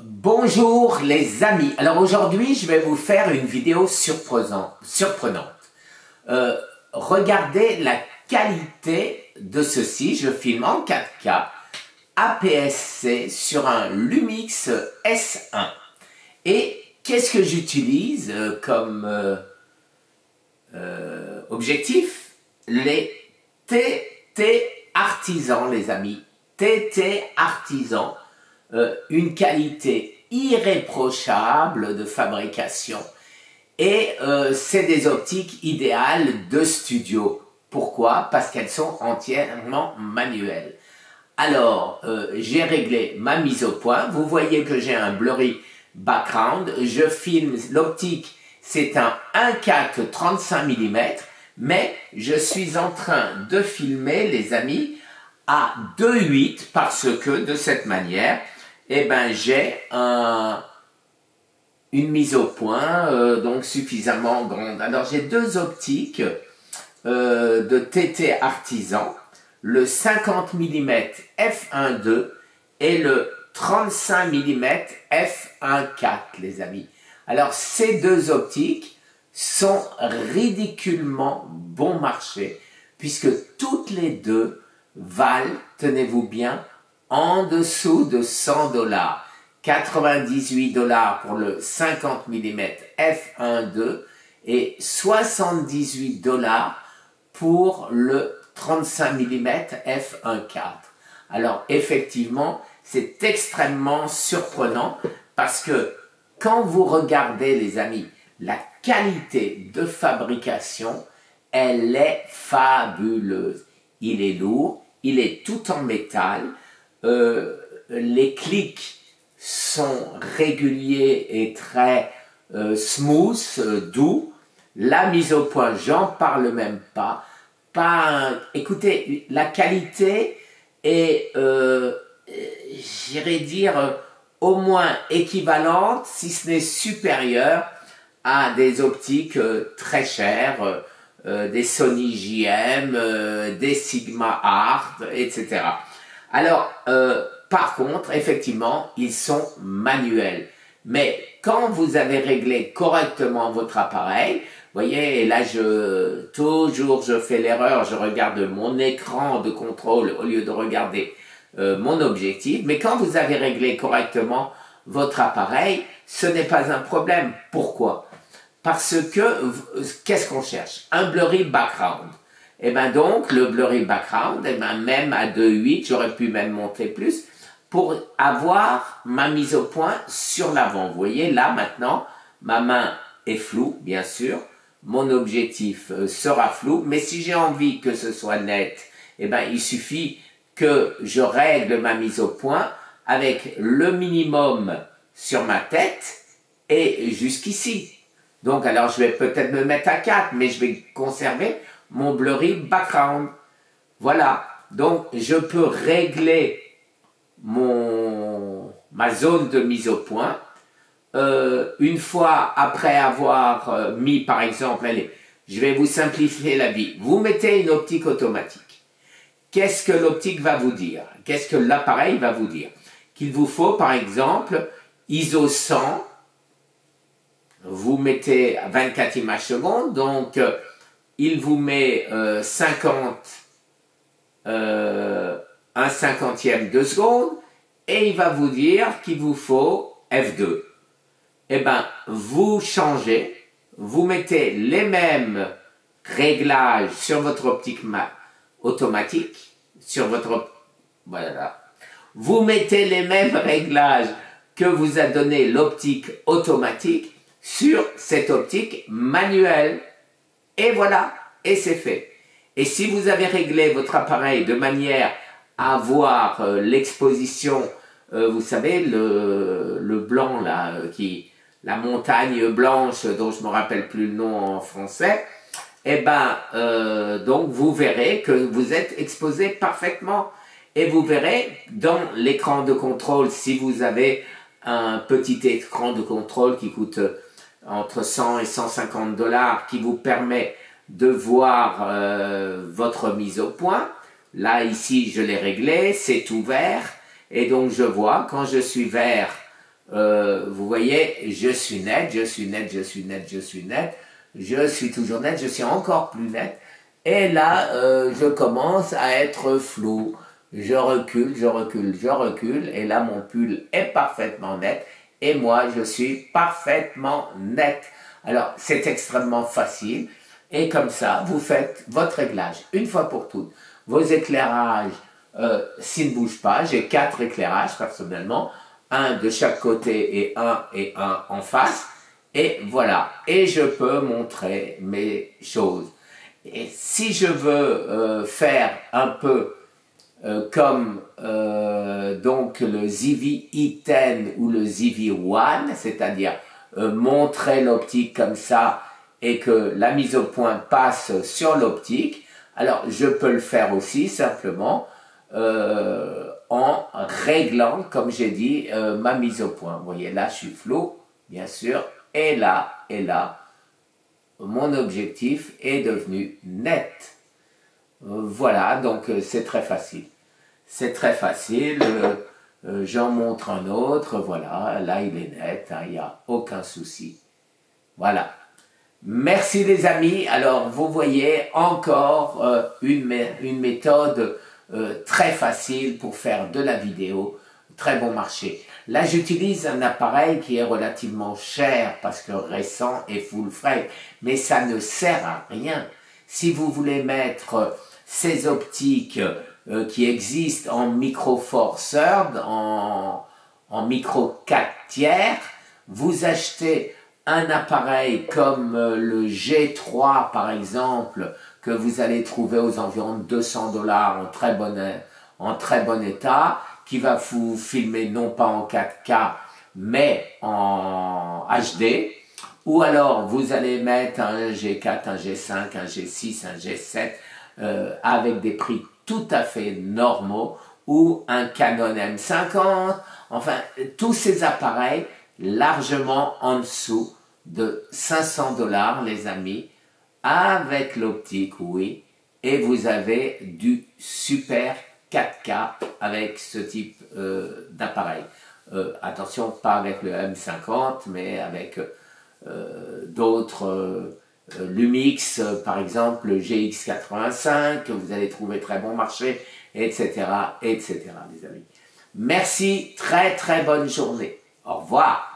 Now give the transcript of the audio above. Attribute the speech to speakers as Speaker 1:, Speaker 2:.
Speaker 1: Bonjour les amis, alors aujourd'hui je vais vous faire une vidéo surprenante. Regardez la qualité de ceci, je filme en 4K APS-C sur un Lumix S1. Et qu'est-ce que j'utilise comme objectif? Les TT Artisan les amis, TT Artisan. Une qualité irréprochable de fabrication et c'est des optiques idéales de studio. Pourquoi? Parce qu'elles sont entièrement manuelles. Alors, j'ai réglé ma mise au point. Vous voyez que j'ai un blurry background. Je filme l'optique, c'est un 1.4 35 mm, mais je suis en train de filmer, les amis, à 2.8 parce que de cette manière, eh ben, j'ai une mise au point donc suffisamment grande. Alors j'ai deux optiques de TT Artisan, le 50 mm f1.2 et le 35 mm f1.4 les amis. Alors ces deux optiques sont ridiculement bon marché puisque toutes les deux valent, tenez-vous bien, en dessous de 100 $, 98 $ pour le 50 mm f1.2 et 78 $ pour le 35 mm f1.4. Alors effectivement, c'est extrêmement surprenant parce que quand vous regardez les amis, la qualité de fabrication, elle est fabuleuse. Il est lourd, il est tout en métal. Les clics sont réguliers et très smooth, doux. La mise au point, j'en parle même pas. Écoutez, la qualité est, j'irais dire, au moins équivalente, si ce n'est supérieure, à des optiques très chères, des Sony JM, des Sigma Art, etc. Alors, par contre, effectivement, ils sont manuels. Mais quand vous avez réglé correctement votre appareil, vous voyez, et là, toujours je fais l'erreur, je regarde mon écran de contrôle au lieu de regarder mon objectif. Mais quand vous avez réglé correctement votre appareil, ce n'est pas un problème. Pourquoi? Parce que, qu'est-ce qu'on cherche? Un blurry background. Et bien donc, le blurry background, et ben même à 2.8, j'aurais pu même monter plus, pour avoir ma mise au point sur l'avant. Vous voyez, là maintenant, ma main est floue, bien sûr, mon objectif sera flou, mais si j'ai envie que ce soit net, et ben il suffit que je règle ma mise au point avec le minimum sur ma tête et jusqu'ici. Donc alors je vais peut-être me mettre à 4, mais je vais conserver mon blurry background. Voilà, donc je peux régler ma zone de mise au point. Une fois après avoir mis, par exemple, allez, je vais vous simplifier la vie. Vous mettez une optique automatique. Qu'est-ce que l'optique va vous dire? Qu'est-ce que l'appareil va vous dire? Qu'il vous faut, par exemple, ISO 100. Vous mettez 24 images secondes, donc il vous met 50, 1/50 de seconde, et il va vous dire qu'il vous faut f2. Eh bien, vous changez, vous mettez les mêmes réglages sur votre optique automatique, voilà. Vous mettez les mêmes réglages que vous a donné l'optique automatique sur cette optique manuelle. Et voilà, et c'est fait. Et si vous avez réglé votre appareil de manière à avoir l'exposition, vous savez, le blanc là, la montagne blanche dont je ne me rappelle plus le nom en français, eh ben, donc vous verrez que vous êtes exposé parfaitement. Et vous verrez dans l'écran de contrôle, si vous avez un petit écran de contrôle qui coûte entre 100 et 150 $, qui vous permet de voir votre mise au point. Là, ici, je l'ai réglé, c'est ouvert. Et donc, je vois, quand je suis vert, vous voyez, je suis net, je suis net, je suis net, je suis net, je suis toujours net, je suis encore plus net. Et là, je commence à être flou. Je recule, je recule, je recule. Et là, mon pull est parfaitement net. Et moi, je suis parfaitement net. Alors, c'est extrêmement facile. Et comme ça, vous faites votre réglage une fois pour toutes. Vos éclairages, s'ils ne bougent pas, j'ai 4 éclairages personnellement. Un de chaque côté et un en face. Et voilà. Et je peux montrer mes choses. Et si je veux faire un peu comme donc le ZV-E10 ou le ZV-1, c'est-à-dire montrer l'optique comme ça et que la mise au point passe sur l'optique, alors je peux le faire aussi simplement en réglant, comme j'ai dit, ma mise au point. Vous voyez, là je suis flou, bien sûr, et là, mon objectif est devenu net. Voilà, donc c'est très facile. C'est très facile. J'en montre un autre. Voilà, là il est net. Hein, il n'y a aucun souci. Voilà. Merci les amis. Alors vous voyez encore une méthode très facile pour faire de la vidéo. Très bon marché. Là, j'utilise un appareil qui est relativement cher parce que récent et full frame, mais ça ne sert à rien. Si vous voulez mettre ces optiques qui existent en micro four third, en micro 4 tiers, vous achetez un appareil comme le G3 par exemple, que vous allez trouver aux environs de 200 $ en très bon état, qui va vous filmer non pas en 4K, mais en HD. Ou alors, vous allez mettre un G4, un G5, un G6, un G7, avec des prix tout à fait normaux, ou un Canon M50. Enfin, tous ces appareils largement en dessous de 500 $, les amis, avec l'optique, oui. Et vous avez du super 4K avec ce type d'appareil. Attention, pas avec le M50, mais avec d'autres Lumix, par exemple le GX85, que vous allez trouver très bon marché, etc., etc., les amis. Merci, très très bonne journée. Au revoir.